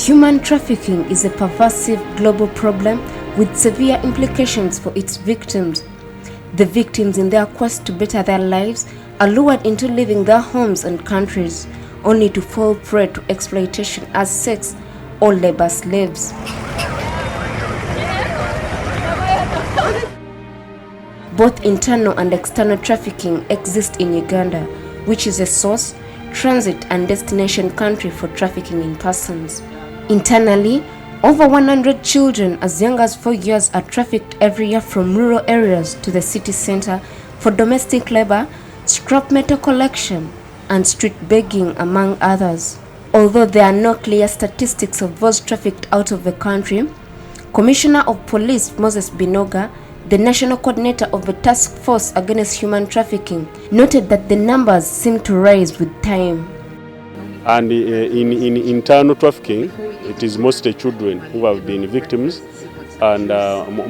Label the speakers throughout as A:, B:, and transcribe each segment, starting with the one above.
A: Human trafficking is a pervasive global problem with severe implications for its victims. The victims, in their quest to better their lives, are lured into leaving their homes and countries, only to fall prey to exploitation as sex or labor slaves. Both internal and external trafficking exist in Uganda, which is a source, transit and destination country for trafficking in persons. Internally, over 100 children as young as 4 years are trafficked every year from rural areas to the city center for domestic labor, scrap metal collection, and street begging, among others. Although there are no clear statistics of those trafficked out of the country, Commissioner of Police Moses Binoga, the national coordinator of the Task Force Against Human Trafficking, noted that the numbers seem to rise with time.
B: And in internal trafficking, it is mostly children who have been victims, and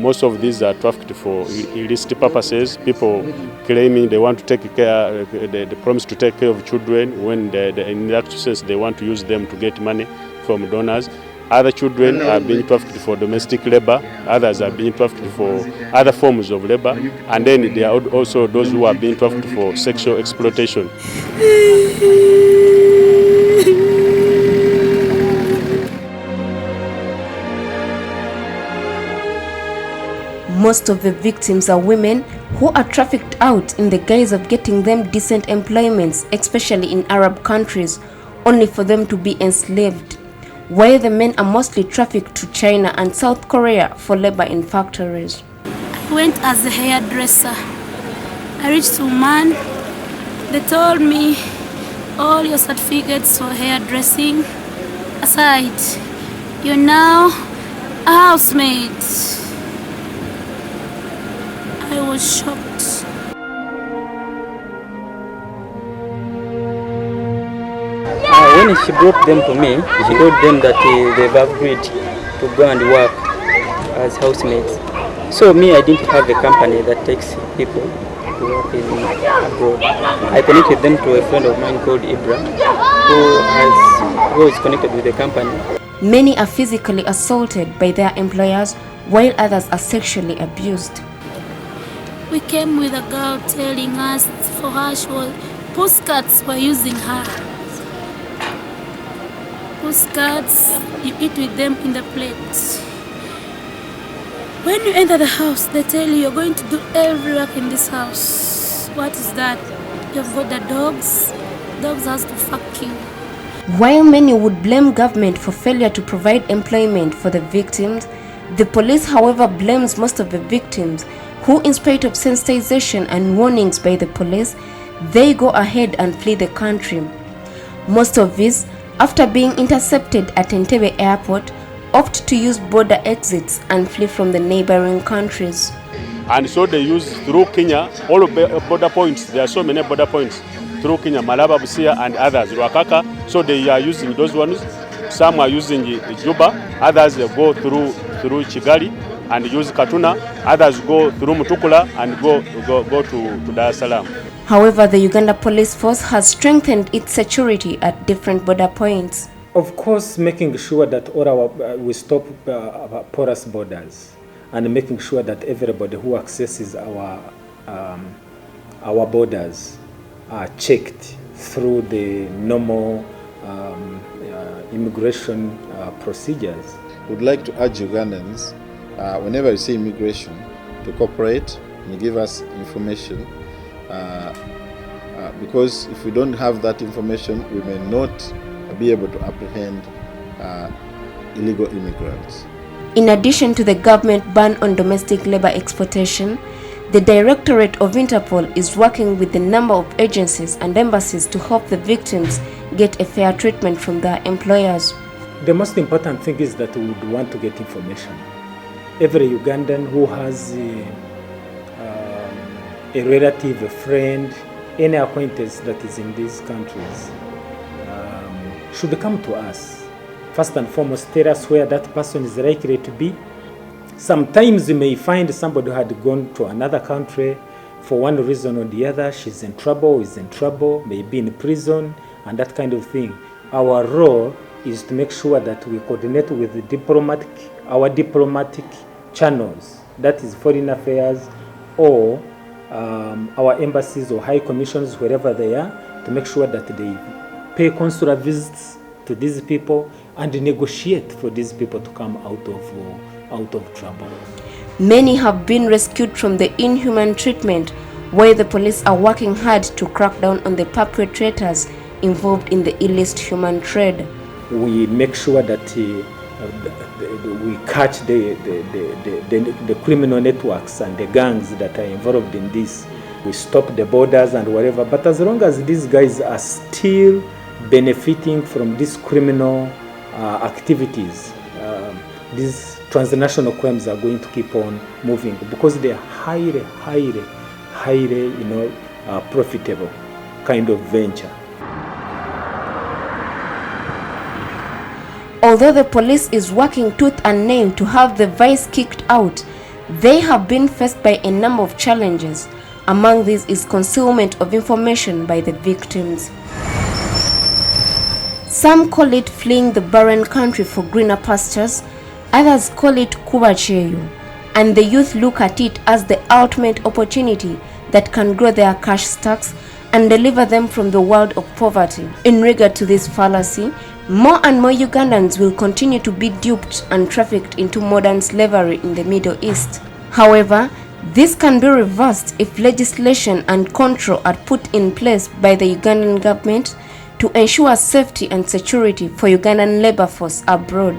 B: most of these are trafficked for illicit purposes. People claiming they want to take care, they promise to take care of children when in that sense they want to use them to get money from donors. Other children are being trafficked for domestic labor, others are being trafficked for other forms of labor, and then there are also those who are being trafficked for sexual exploitation.
A: Most of the victims are women who are trafficked out in the guise of getting them decent employments, especially in Arab countries, only for them to be enslaved, while the men are mostly trafficked to China and South Korea for labor in factories.
C: I went as a hairdresser. I reached Oman. They told me all your certificates for hairdressing aside, you're now a housemaid. I was shocked.
D: When she brought them to me, she told them that they've agreed to go and work as housemaids. So me, I didn't have a company that takes people to work in abroad. I connected them to a friend of mine called Ibra, who is connected with the company.
A: Many are physically assaulted by their employers, while others are sexually abused.
C: We came with a girl telling us for her postcards were using her. Postcards, you eat with them in the plate. When you enter the house, they tell you you're going to do every work in this house. What is that? You've got the dogs. Dogs has to fuck you.
A: While many would blame government for failure to provide employment for the victims, the police, however, blames most of the victims who, in spite of sensitization and warnings by the police, they go ahead and flee the country. Most of these, after being intercepted at Entebbe airport, opt to use border exits and flee from the neighboring countries.
B: And so they use through Kenya, all of the border points. There are so many border points through Kenya, Malaba, Busia and others, Ruakaka. So they are using those ones. Some are using Juba, others go through Kigali and use Katuna, others go through Mutukula and go to Dar es Salaam.
A: However, the Uganda Police Force has strengthened its security at different border points.
E: Of course, making sure that we stop porous borders and making sure that everybody who accesses our borders are checked through the normal immigration procedures.
F: We'd like to urge Ugandans, whenever you see immigration, to cooperate and give us information, because if we don't have that information, we may not be able to apprehend illegal immigrants.
A: In addition to the government ban on domestic labor exploitation, the Directorate of Interpol is working with a number of agencies and embassies to help the victims get a fair treatment from their employers.
E: The most important thing is that we would want to get information. Every Ugandan who has a relative, a friend, any acquaintance that is in these countries should come to us. First and foremost, tell us where that person is likely to be. Sometimes you may find somebody who had gone to another country for one reason or the other. She's in trouble, is in trouble, may be in prison, and that kind of thing. Our role is to make sure that we coordinate with our diplomatic channels, that is foreign affairs or our embassies or high commissions, wherever they are, to make sure that they pay consular visits to these people and negotiate for these people to come out of trouble.
A: Many have been rescued from the inhuman treatment, while the police are working hard to crack down on the perpetrators involved in the illicit human trade.
E: We make sure that we catch the criminal networks and the gangs that are involved in this. We stop the borders and whatever, but as long as these guys are still benefiting from these criminal activities, these transnational crimes are going to keep on moving because they are highly, profitable kind of venture.
A: Although the police is working tooth and nail to have the vice kicked out, they have been faced by a number of challenges. Among these is concealment of information by the victims. Some call it fleeing the barren country for greener pastures, others call it kubacheyo, and the youth look at it as the ultimate opportunity that can grow their cash stacks and deliver them from the world of poverty. In regard to this fallacy, more and more Ugandans will continue to be duped and trafficked into modern slavery in the Middle East. However, this can be reversed if legislation and control are put in place by the Ugandan government to ensure safety and security for Ugandan labor force abroad.